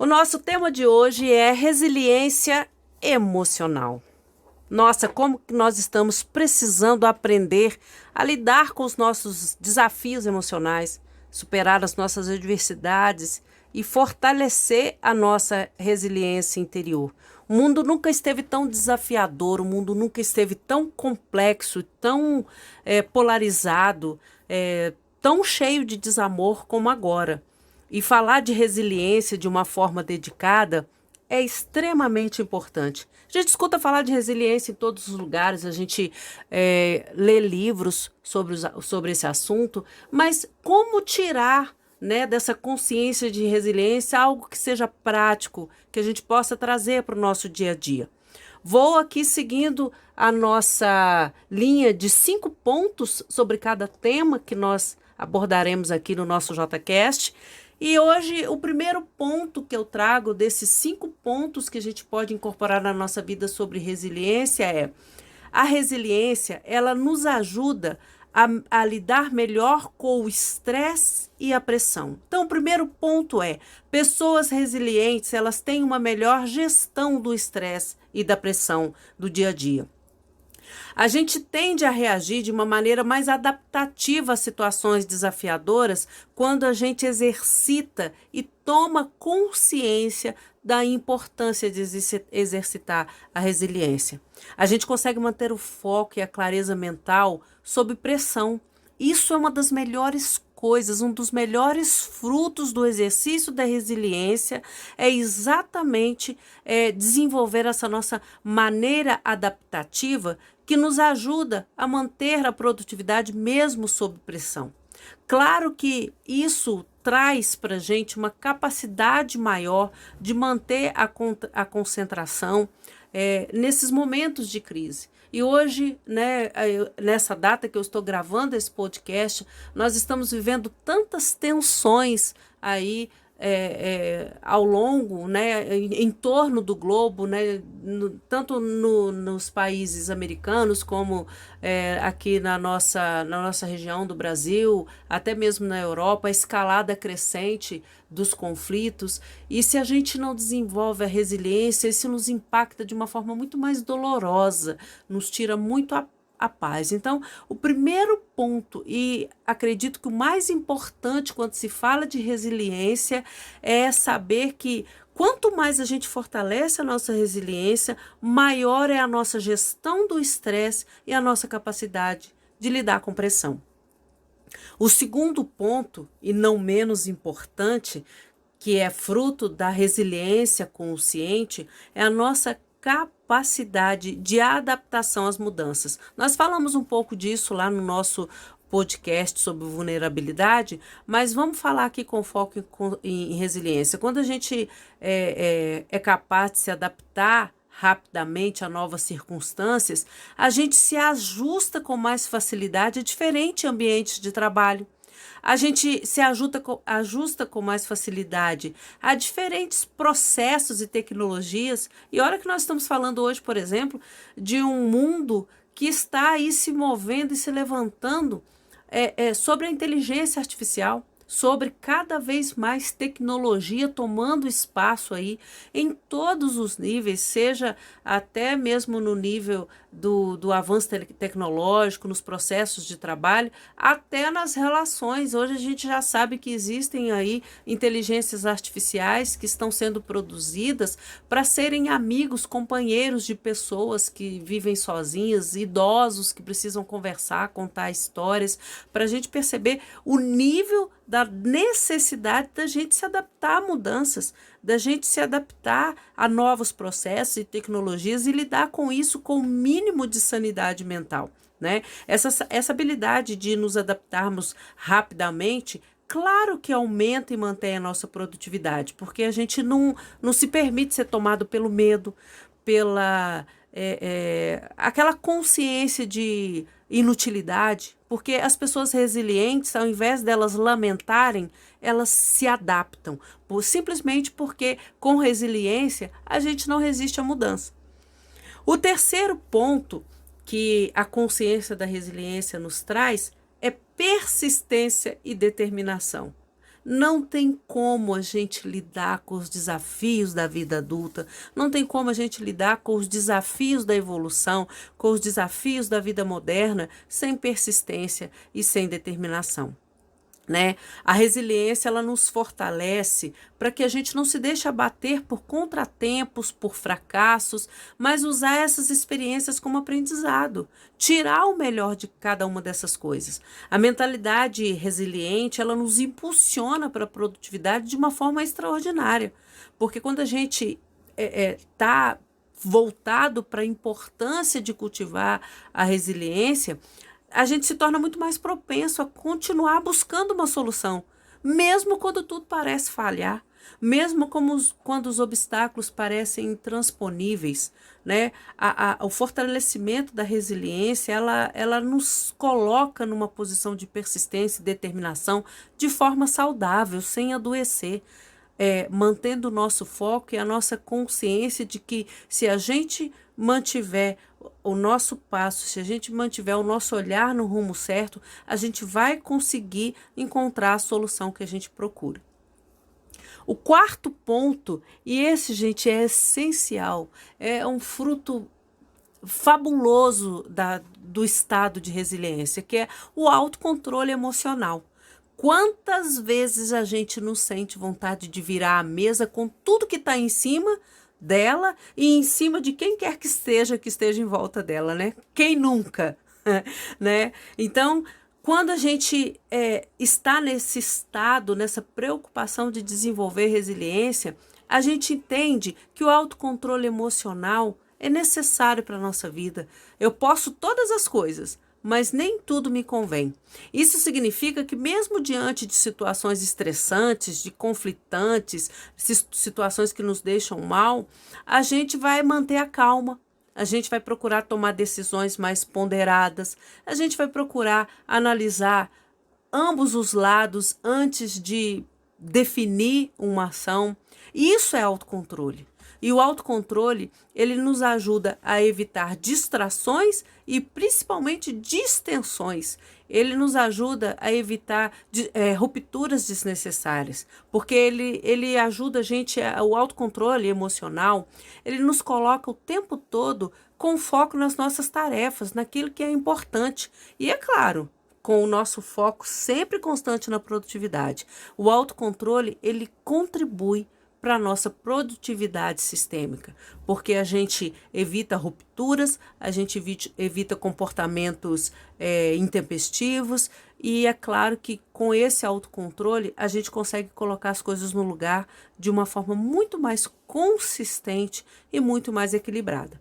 O nosso tema de hoje é resiliência emocional. Nossa, como que nós estamos precisando aprender a lidar com os nossos desafios emocionais, superar as nossas adversidades e fortalecer a nossa resiliência interior. O mundo nunca esteve tão desafiador, o mundo nunca esteve tão complexo, tão polarizado, tão cheio de desamor como agora. E falar de resiliência de uma forma dedicada é extremamente importante. A gente escuta falar de resiliência em todos os lugares, a gente lê livros sobre esse assunto, mas como tirar, né, dessa consciência de resiliência algo que seja prático, que a gente possa trazer para o nosso dia a dia? Vou aqui seguindo a nossa linha de 5 pontos sobre cada tema que nós abordaremos aqui no nosso JCast. E hoje o primeiro ponto que eu trago desses 5 pontos que a gente pode incorporar na nossa vida sobre resiliência é: a resiliência, ela nos ajuda a lidar melhor com o estresse e a pressão. Então, o primeiro ponto é: pessoas resilientes, elas têm uma melhor gestão do estresse e da pressão do dia a dia. A gente tende a reagir de uma maneira mais adaptativa a situações desafiadoras quando a gente exercita e toma consciência da importância de exercitar a resiliência. A gente consegue manter o foco e a clareza mental sob pressão. Isso é uma das melhores coisas, um dos melhores frutos do exercício da resiliência é exatamente desenvolver essa nossa maneira adaptativa que nos ajuda a manter a produtividade mesmo sob pressão. Claro que isso traz para a gente uma capacidade maior de manter a concentração nesses momentos de crise. E hoje, né, nessa data que eu estou gravando esse podcast, nós estamos vivendo tantas tensões aí ao longo, né, em torno do globo, né, tanto nos países americanos como aqui na nossa região do Brasil, até mesmo na Europa, a escalada crescente dos conflitos. E se a gente não desenvolve a resiliência, isso nos impacta de uma forma muito mais dolorosa, nos tira muito a paz. Então, o primeiro ponto, e acredito que o mais importante quando se fala de resiliência, é saber que quanto mais a gente fortalece a nossa resiliência, maior é a nossa gestão do estresse e a nossa capacidade de lidar com pressão. O segundo ponto, e não menos importante, que é fruto da resiliência consciente, é a nossa capacidade de adaptação às mudanças. Nós falamos um pouco disso lá no nosso podcast sobre vulnerabilidade, mas vamos falar aqui com foco em resiliência. Quando a gente é capaz de se adaptar rapidamente a novas circunstâncias, a gente se ajusta com mais facilidade a diferentes ambientes de trabalho. A gente se ajusta com mais facilidade a diferentes processos e tecnologias. E olha que nós estamos falando hoje, por exemplo, de um mundo que está aí se movendo e se levantando sobre a inteligência artificial, sobre cada vez mais tecnologia tomando espaço aí em todos os níveis, seja até mesmo no nível do avanço tecnológico, nos processos de trabalho, até nas relações. Hoje a gente já sabe que existem aí inteligências artificiais que estão sendo produzidas para serem amigos, companheiros de pessoas que vivem sozinhas, idosos que precisam conversar, contar histórias, para a gente perceber o nível da necessidade da gente se adaptar a mudanças, da gente se adaptar a novos processos e tecnologias e lidar com isso com o mínimo de sanidade mental, né? Essa habilidade de nos adaptarmos rapidamente, claro que aumenta e mantém a nossa produtividade, porque a gente não se permite ser tomado pelo medo, pela aquela consciência de inutilidade, porque as pessoas resilientes, ao invés delas lamentarem, elas se adaptam, simplesmente porque com resiliência a gente não resiste à mudança. O terceiro ponto que a consciência da resiliência nos traz é persistência e determinação. Não tem como a gente lidar com os desafios da vida adulta, não tem como a gente lidar com os desafios da evolução, com os desafios da vida moderna, sem persistência e sem determinação. Né? A resiliência ela nos fortalece para que a gente não se deixe abater por contratempos, por fracassos, mas usar essas experiências como aprendizado, tirar o melhor de cada uma dessas coisas. A mentalidade resiliente ela nos impulsiona para a produtividade de uma forma extraordinária, porque quando a gente está voltado para a importância de cultivar a resiliência, a gente se torna muito mais propenso a continuar buscando uma solução, mesmo quando tudo parece falhar, mesmo quando os obstáculos parecem intransponíveis, né? O fortalecimento da resiliência, ela nos coloca numa posição de persistência e determinação de forma saudável, sem adoecer. Mantendo o nosso foco e a nossa consciência de que se a gente mantiver o nosso passo, se a gente mantiver o nosso olhar no rumo certo, a gente vai conseguir encontrar a solução que a gente procura. O quarto ponto, e esse, gente, é essencial, é um fruto fabuloso do estado de resiliência, que é o autocontrole emocional. Quantas vezes a gente não sente vontade de virar a mesa com tudo que está em cima dela e em cima de quem quer que esteja em volta dela, né? Quem nunca, né? Então, quando a gente está nesse estado, nessa preocupação de desenvolver resiliência, a gente entende que o autocontrole emocional é necessário para a nossa vida. Eu posso todas as coisas, mas nem tudo me convém. Isso significa que mesmo diante de situações estressantes, de conflitantes, situações que nos deixam mal, a gente vai manter a calma, a gente vai procurar tomar decisões mais ponderadas, a gente vai procurar analisar ambos os lados antes de definir uma ação. Isso é autocontrole. E o autocontrole, ele nos ajuda a evitar distrações e principalmente distensões. Ele nos ajuda a evitar rupturas desnecessárias, porque ele ajuda a gente, o autocontrole emocional, ele nos coloca o tempo todo com foco nas nossas tarefas, naquilo que é importante. E é claro, com o nosso foco sempre constante na produtividade. O autocontrole, ele contribui para a nossa produtividade sistêmica, porque a gente evita rupturas, a gente evita comportamentos intempestivos e é claro que com esse autocontrole a gente consegue colocar as coisas no lugar de uma forma muito mais consistente e muito mais equilibrada.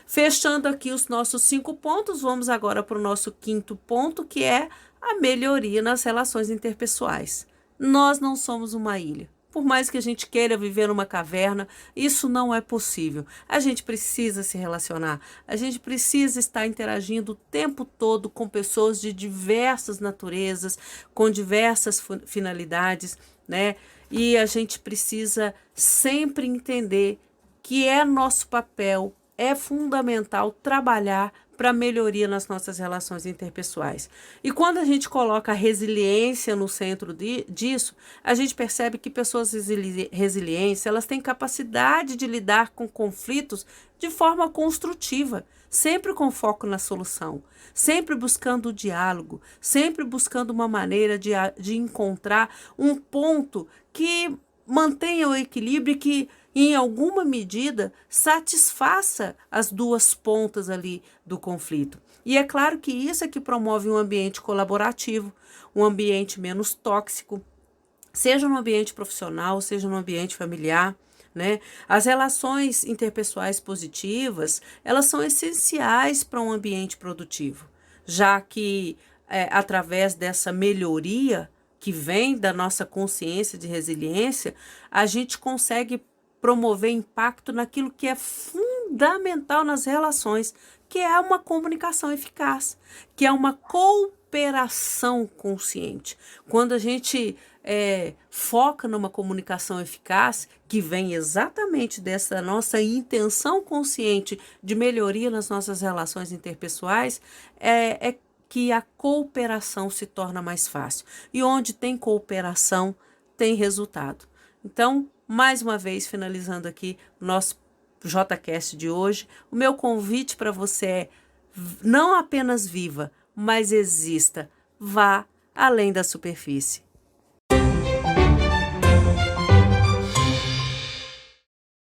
Fechando aqui os nossos 5 pontos, vamos agora para o nosso quinto ponto, que é a melhoria nas relações interpessoais. Nós não somos uma ilha. Por mais que a gente queira viver numa caverna, isso não é possível. A gente precisa se relacionar, a gente precisa estar interagindo o tempo todo com pessoas de diversas naturezas, com diversas finalidades, né? E a gente precisa sempre entender que é nosso papel, é fundamental trabalhar para melhoria nas nossas relações interpessoais. E quando a gente coloca a resiliência no centro disso, a gente percebe que pessoas resilientes, elas têm capacidade de lidar com conflitos de forma construtiva, sempre com foco na solução, sempre buscando o diálogo, sempre buscando uma maneira de encontrar um ponto que mantenha o equilíbrio e que em alguma medida, satisfaça as duas pontas ali do conflito. E é claro que isso é que promove um ambiente colaborativo, um ambiente menos tóxico, seja no ambiente profissional, seja no ambiente familiar, né? As relações interpessoais positivas, elas são essenciais para um ambiente produtivo, já que através dessa melhoria que vem da nossa consciência de resiliência, a gente consegue promover impacto naquilo que é fundamental nas relações, que é uma comunicação eficaz, que é uma cooperação consciente. Quando a gente foca numa comunicação eficaz, que vem exatamente dessa nossa intenção consciente de melhoria nas nossas relações interpessoais, que a cooperação se torna mais fácil. E onde tem cooperação, tem resultado. Então, mais uma vez, finalizando aqui o nosso JCast de hoje, o meu convite para você é: não apenas viva, mas exista. Vá além da superfície.